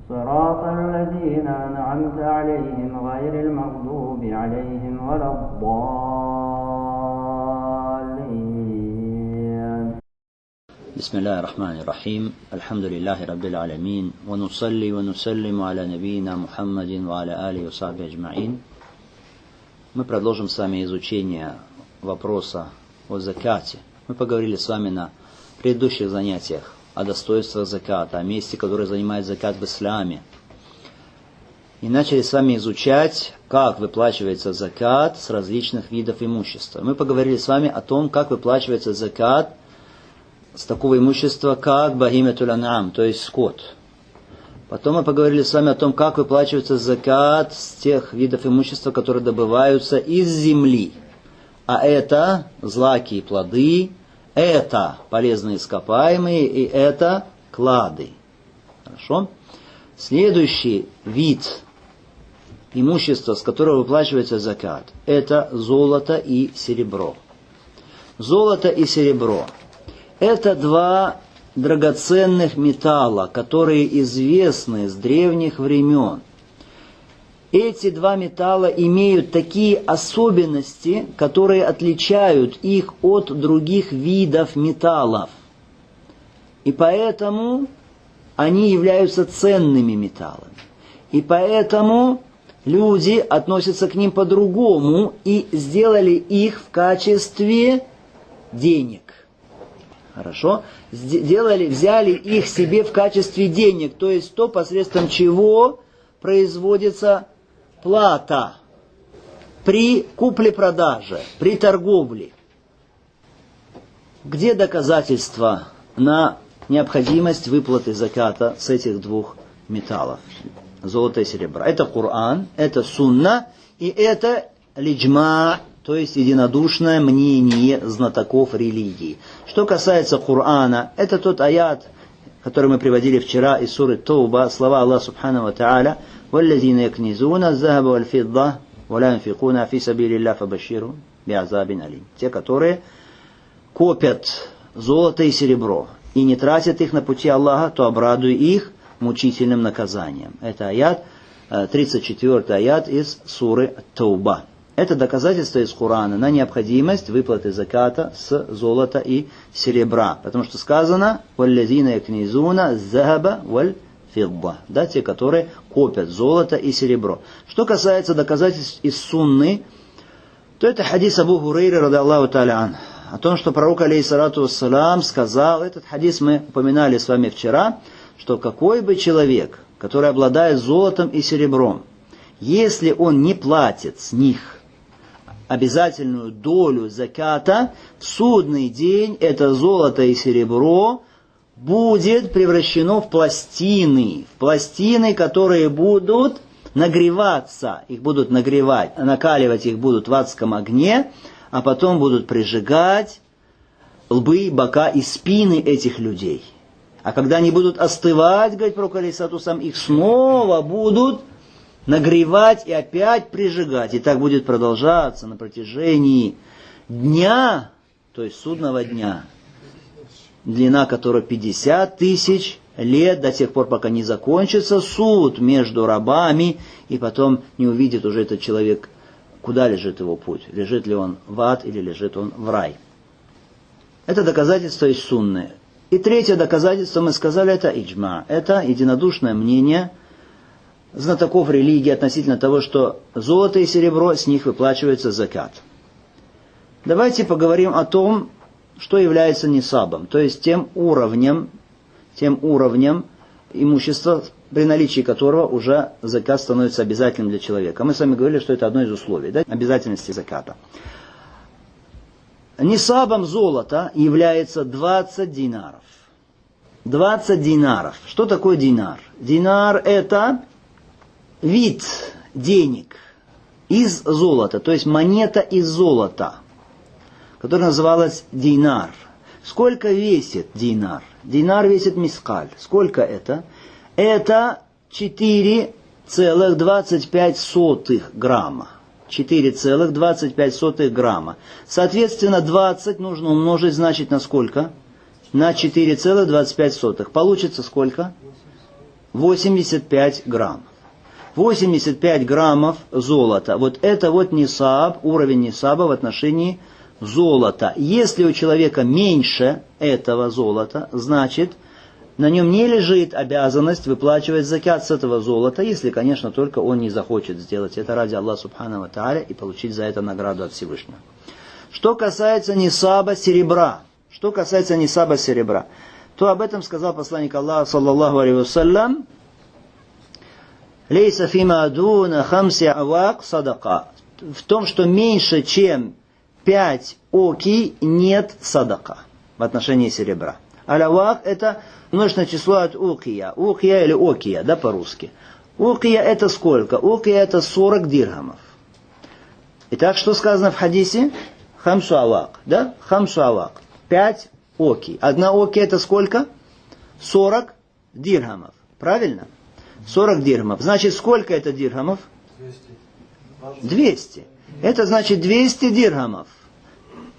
صراط الذين أنعمت عليهم غير المغضوب عليهم ولا الضالين. بسم الله الرحمن الرحيم. الحمد لله رب العالمين، ونصلي ونسلم على نبينا محمد وعلى آله وصحبه أجمعين. Мы продолжим с вами изучение вопроса о закате. Мы поговорили с вами на предыдущих занятиях о достоинствах заката, о месте, которое занимает закат в исламе. И начали с вами изучать, как выплачивается закат с различных видов имущества. Мы поговорили с вами о том, как выплачивается закат с такого имущества, как бахиматуль ан'ам, то есть скот. Потом мы поговорили с вами о том, как выплачивается закат с тех видов имущества, которые добываются из земли. А это злаки и плоды, это полезные ископаемые и это клады. Хорошо? Следующий вид имущества, с которого выплачивается закат, это золото и серебро. Золото и серебро – это два драгоценных металла, которые известны с древних времен. Эти два металла имеют такие особенности, которые отличают их от других видов металлов. И поэтому они являются ценными металлами. И поэтому люди относятся к ним по-другому и сделали их в качестве денег. Хорошо? Взяли их себе в качестве денег, то есть то, посредством чего производится плата при купле-продаже, при торговле. Где доказательства на необходимость выплаты заката с этих двух металлов, золота и серебра? Это Коран, это Сунна и это лиджма, то есть единодушное мнение знатоков религии. Что касается Корана, это тот аят, который мы приводили вчера из суры Тауба, слова Аллаха Субхану ва Тааля: «Валлазина якнизуна аззаба валь фидда, ва ла юнфикуна фи сабилилля фабашширхум биазабин алим». Те, которые копят золото и серебро и не тратят их на пути Аллаха, то обрадуй их мучительным наказанием. Это аят, 34-й аят из суры Тауба. Это доказательство из Корана на необходимость выплаты заката с золота и серебра. Потому что сказано: «Валлазина якнизуна аззаба валь фидда». Да, те, которые копят золото и серебро. Что касается доказательств из Сунны, то это хадис Абу Хурейры, ради Аллаху та'аля ан, о том, что пророк, алейхиссалату вассалам, сказал, этот хадис мы упоминали с вами вчера, что какой бы человек, который обладает золотом и серебром, если он не платит с них обязательную долю заката, в судный день это золото и серебро будет превращено в пластины, которые будут нагреваться, их будут нагревать, накаливать их будут в адском огне, а потом будут прижигать лбы, бока и спины этих людей. А когда они будут остывать, говорит пророк алейхиссалату вассалам, их снова будут нагревать и опять прижигать. И так будет продолжаться на протяжении дня, то есть судного дня, длина которого 50 тысяч лет, до тех пор, пока не закончится суд между рабами, и потом не увидит уже этот человек, куда лежит его путь. Лежит ли он в ад или лежит он в рай. Это доказательство из Сунны. И третье доказательство, мы сказали, это иджма. Это единодушное мнение знатоков религии относительно того, что золото и серебро, с них выплачивается закат. Давайте поговорим о том, что является нисабом, то есть тем уровнем имущества, при наличии которого уже закат становится обязательным для человека. Мы с вами говорили, что это одно из условий, да, обязательности заката. Нисабом золота является 20 динаров. 20 динаров. Что такое динар? Динар – это вид денег из золота, то есть монета из золота, которая называлась динар. Сколько весит динар? Динар весит мискаль. Сколько это? Это 4,25 грамма. 4,25 грамма. Соответственно, 20 нужно умножить, значит, на сколько? На 4,25. Получится сколько? 85 граммов. 85 граммов золота. Вот это вот нисаб, уровень нисаба в отношении золота. Если у человека меньше этого золота, значит, на нем не лежит обязанность выплачивать закят с этого золота, если, конечно, только он не захочет сделать это ради Аллаха Субхану ва Тааля и получить за это награду от Всевышнего. Что касается нисаба серебра, то об этом сказал посланник Аллаха, саллаллаху алейхи вассалям, «Лейса фима дуна хамси авак садака». В том, что меньше, чем 5 оки, нет садака в отношении серебра. Аль-авак – это множественное число от укия. Укия или окия, да, по-русски. Укия – это сколько? Укия – это 40 дирхамов. Итак, что сказано в хадисе? Хамсу авак, да? Хамсу авак. 5 оки. Одна оки – это сколько? 40 дирхамов. Правильно? 40 дирхамов. Значит, сколько это дирхамов? 200. Это значит 200 дирхамов.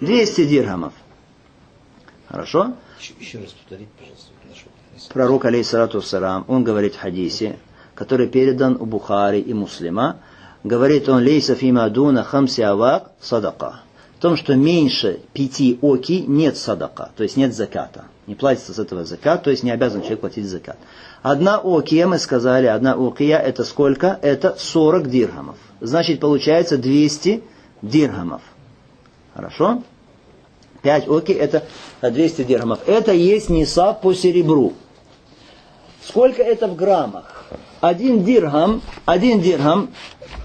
200 дирхамов. Хорошо? Еще раз повторить, пожалуйста. Пророк, алейхиссалату вассалам, он говорит в хадисе, который передан у Бухари и Муслима, говорит он, «Лейса фима дуна хамси авак садака». В том, что меньше 5 оки нет садака, то есть нет заката. Не платится с этого закат, то есть не обязан человек платить закат. Одна окия, мы сказали, одна окия это сколько? Это 40 дирхамов. Значит, получается 200 дирхамов. Хорошо? 5 оки это 200 дирхамов. Это есть нисаб по серебру. Сколько это в граммах? Один дирхам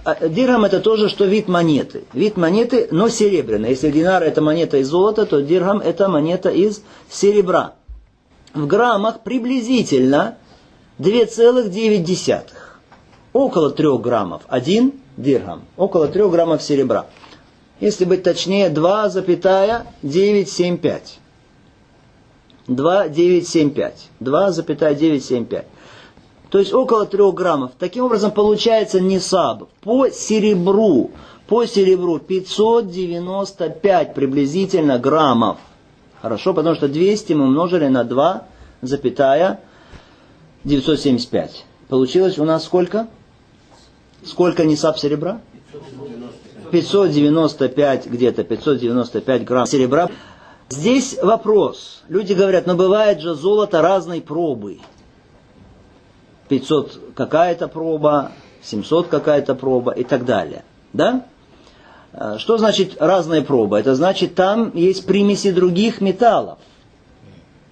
это тоже, что вид монеты. Вид монеты, но серебряный. Если динар это монета из золота, то дирхам это монета из серебра. В граммах приблизительно 2,9. Около 3 граммов. 1 дирхам. Около 3 граммов серебра. Если быть точнее, 2,975. 2,975. То есть около 3 граммов. Таким образом получается нисаб по серебру 595 приблизительно граммов. Хорошо, потому что 200 мы умножили на 2,975. Получилось у нас сколько? Сколько нисаб серебра? 595 где-то, 595 грамм серебра. Здесь вопрос. Люди говорят, но бывает же золото разной пробы. 500 какая-то проба, 700 какая-то проба и так далее. Да? Что значит разная проба? Это значит, там есть примеси других металлов.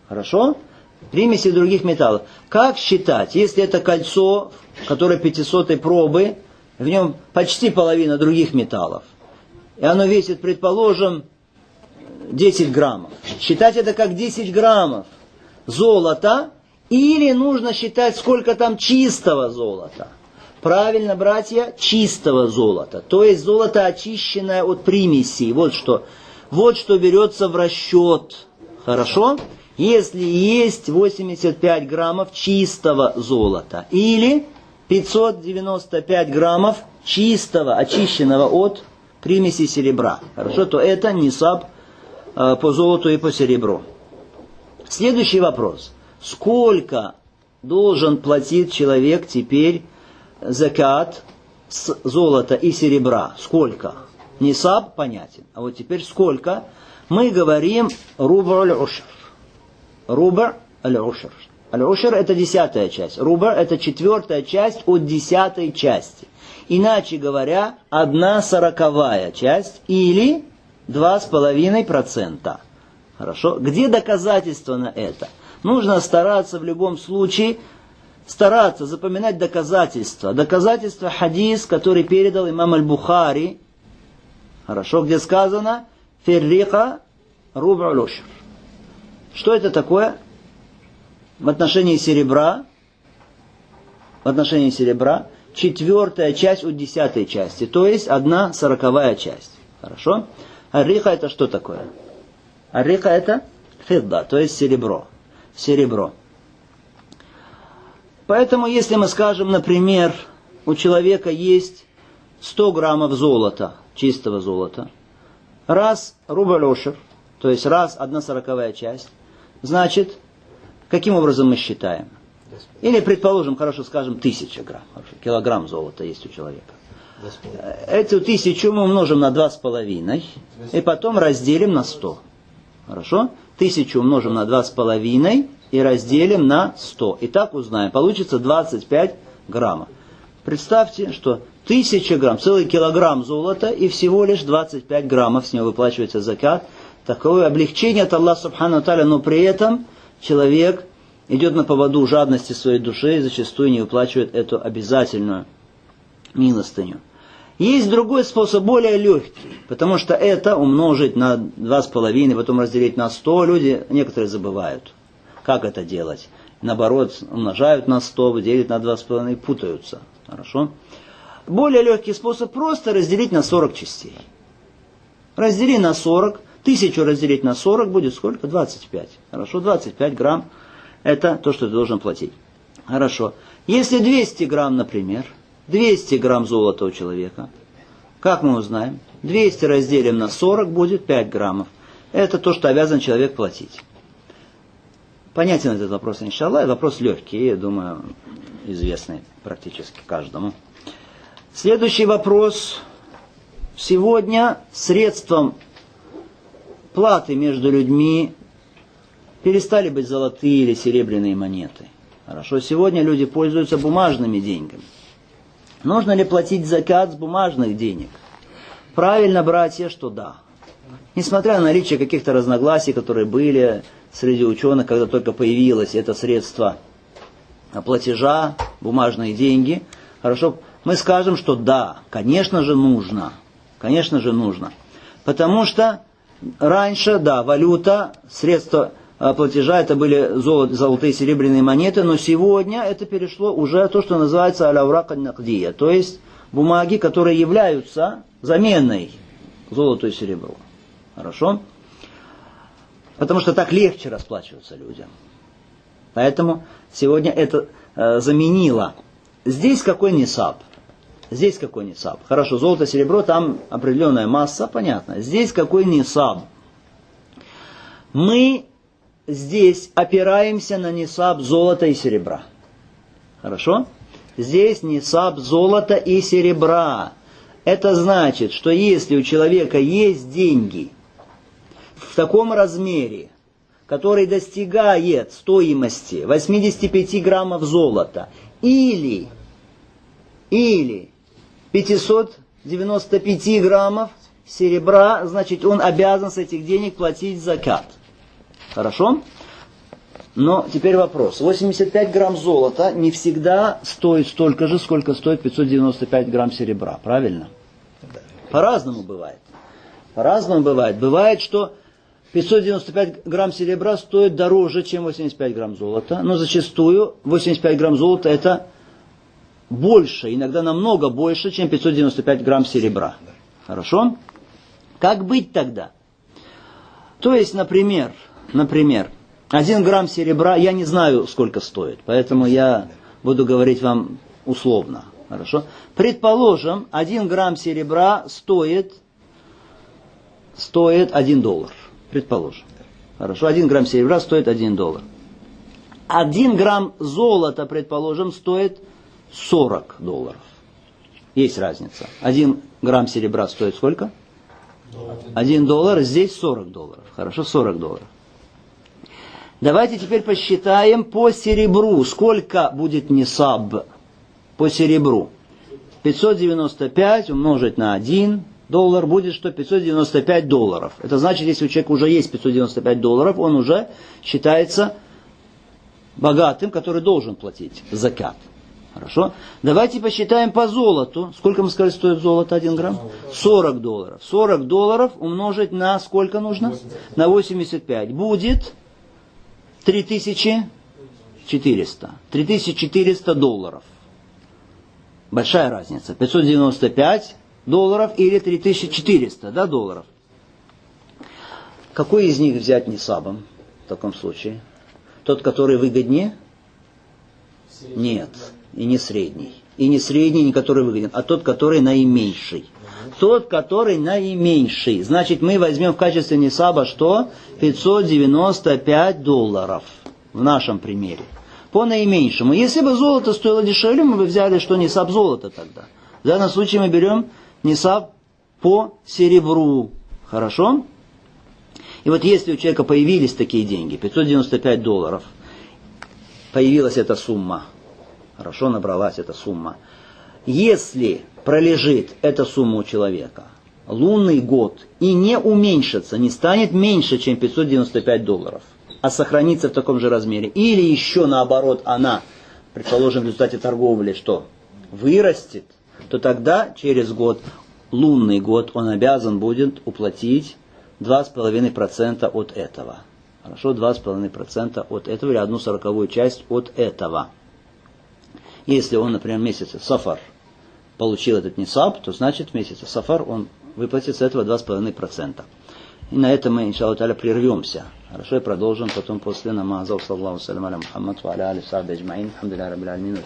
Хорошо? Примеси других металлов. Как считать, если это кольцо, которое 500 пробы, в нем почти половина других металлов, и оно весит, предположим, 10 граммов. Считать это как 10 граммов золота, или нужно считать, сколько там чистого золота? Правильно, братья, чистого золота. То есть золото, очищенное от примесей. Вот что берется в расчет. Хорошо? Если есть 85 граммов чистого золота. Или 595 граммов чистого, очищенного от примесей серебра. Хорошо? То это нисаб по золоту и по серебру. Следующий вопрос. Сколько должен платить человек теперь закат с золота и серебра? Сколько? Нисаб понятен. А вот теперь сколько? Мы говорим руб'у аль-ушр. Руб'у аль-ушр. Аль-ушр это 10-я часть. Руб'у это 4-я часть от 10-й части. Иначе говоря, 1/40 часть или 2,5%. Хорошо? Где доказательство на это? Нужно стараться в любом случае, запоминать доказательства. Доказательства хадис, который передал имам аль-Бухари. Хорошо, где сказано «Феррика руб'у аль-ушр». Что это такое? В отношении серебра, 4-я часть от 10-й части, то есть 1/40 часть. Хорошо? Арриха это что такое? Арриха это фидда, то есть серебро. Поэтому, если мы скажем, например, у человека есть 100 граммов золота, чистого золота, раз руб'у аль-ушр, то есть раз 1/40 часть, значит, каким образом мы считаем? Или, предположим, хорошо скажем, 1000 грамм. Хорошо, килограмм золота есть у человека. Эту 1000 мы умножим на 2,5 и потом разделим на 100. Хорошо? 1000 умножим на 2,5 и разделим на 100. И так узнаем. Получится 25 граммов. Представьте, что 1000 грамм, целый килограмм золота и всего лишь 25 граммов с него выплачивается закат. Такое облегчение от Аллаха Субхану Тааля, но при этом человек идет на поводу жадности своей души и зачастую не выплачивает эту обязательную милостыню. Есть другой способ, более легкий, потому что это умножить на 2,5, потом разделить на 100, люди некоторые забывают, как это делать. Наоборот, умножают на 100, делят на 2,5 и путаются. Хорошо? Более легкий способ просто разделить на 40 частей. Раздели на 40, 1000 разделить на 40 будет сколько? 25. Хорошо, 25 грамм это то, что ты должен платить. Хорошо. Если 200 грамм, например, 200 грамм золота у человека, как мы узнаем? 200 разделим на 40 будет 5 граммов. Это то, что обязан человек платить. Понятен этот вопрос, иншаллах. Вопрос легкий, я думаю, известный практически каждому. Следующий вопрос. Сегодня средством платы между людьми перестали быть золотые или серебряные монеты. Хорошо, сегодня люди пользуются бумажными деньгами. Нужно ли платить закат с бумажных денег? Правильно, братья, что да. Несмотря на наличие каких-то разногласий, которые были среди ученых, когда только появилось это средство платежа, бумажные деньги, хорошо, мы скажем, что да, конечно же нужно. Конечно же нужно. Потому что раньше, да, валюта, средства платежа, это были золотые серебряные монеты, но сегодня это перешло уже то, что называется аль-аурак аль-накдия, то есть бумаги, которые являются заменой золоту и серебру. Хорошо? Потому что так легче расплачиваться людям. Поэтому сегодня это заменило. Здесь какой нисаб? Здесь какой нисаб? Хорошо, золото, серебро, там определенная масса, понятно. Здесь какой нисаб? Мы здесь опираемся на нисаб золота и серебра. Хорошо? Здесь нисаб золота и серебра. Это значит, что если у человека есть деньги в таком размере, который достигает стоимости 85 граммов золота или 595 граммов серебра, значит, он обязан с этих денег платить закат. Хорошо? Но теперь вопрос. 85 грамм золота не всегда стоит столько же, сколько стоит 595 грамм серебра. Правильно? По-разному бывает. По-разному бывает. Бывает, что 595 грамм серебра стоит дороже, чем 85 грамм золота. Но зачастую 85 грамм золота это больше, иногда намного больше, чем 595 грамм серебра. Хорошо? Как быть тогда? То есть, например, 1 грамм серебра, я не знаю, сколько стоит, поэтому я буду говорить вам условно. Хорошо? Предположим, 1 грамм серебра стоит $1. Предположим. Хорошо? 1 грамм серебра стоит $1. 1 грамм золота, предположим, стоит $40. Есть разница. 1 грамм серебра стоит сколько? $1, здесь $40. Хорошо, $40. Давайте теперь посчитаем по серебру. Сколько будет нисаб по серебру? 595 умножить на $1 будет что? $595. Это значит, если у человека уже есть $595, он уже считается богатым, который должен платить закат. Хорошо? Давайте посчитаем по золоту. Сколько мы сказали стоит золото 1 грамм? $40. $40 умножить на сколько нужно? На 85. Будет 3400. $3400. Большая разница. $595 или 3400, да, долларов. Какой из них взять нисабом в таком случае? Тот, который выгоднее? Нет. И не средний. И не средний, не который выгоден, а тот, который наименьший. Тот, который наименьший. Значит, мы возьмем в качестве нисаба что? $595 в нашем примере. по наименьшему. Если бы золото стоило дешевле, мы бы взяли, что нисаб золота тогда. В данном случае мы берем нисаб по серебру. Хорошо? И вот если у человека появились такие деньги, $595, появилась эта сумма, хорошо, набралась эта сумма. Если пролежит эта сумма у человека лунный год и не уменьшится, не станет меньше, чем $595, а сохранится в таком же размере, или еще наоборот она, предположим, в результате торговли, что вырастет, то тогда через год, лунный год, он обязан будет уплатить 2,5% от этого. Хорошо, 2,5% от этого, или 1/40 часть от этого. Если он, например, в месяце Сафар получил этот нисаб, то значит в месяце Сафар он выплатит с этого 2,5%. И на этом мы, иншаллаху та'аля, прервемся. Хорошо, и продолжим потом после намаза. Саллаллаху алейхи ва саллям аля Мухаммад ва аля алихи ва сахбихи аджмаин. Алхамдулиллахи раббил аламин.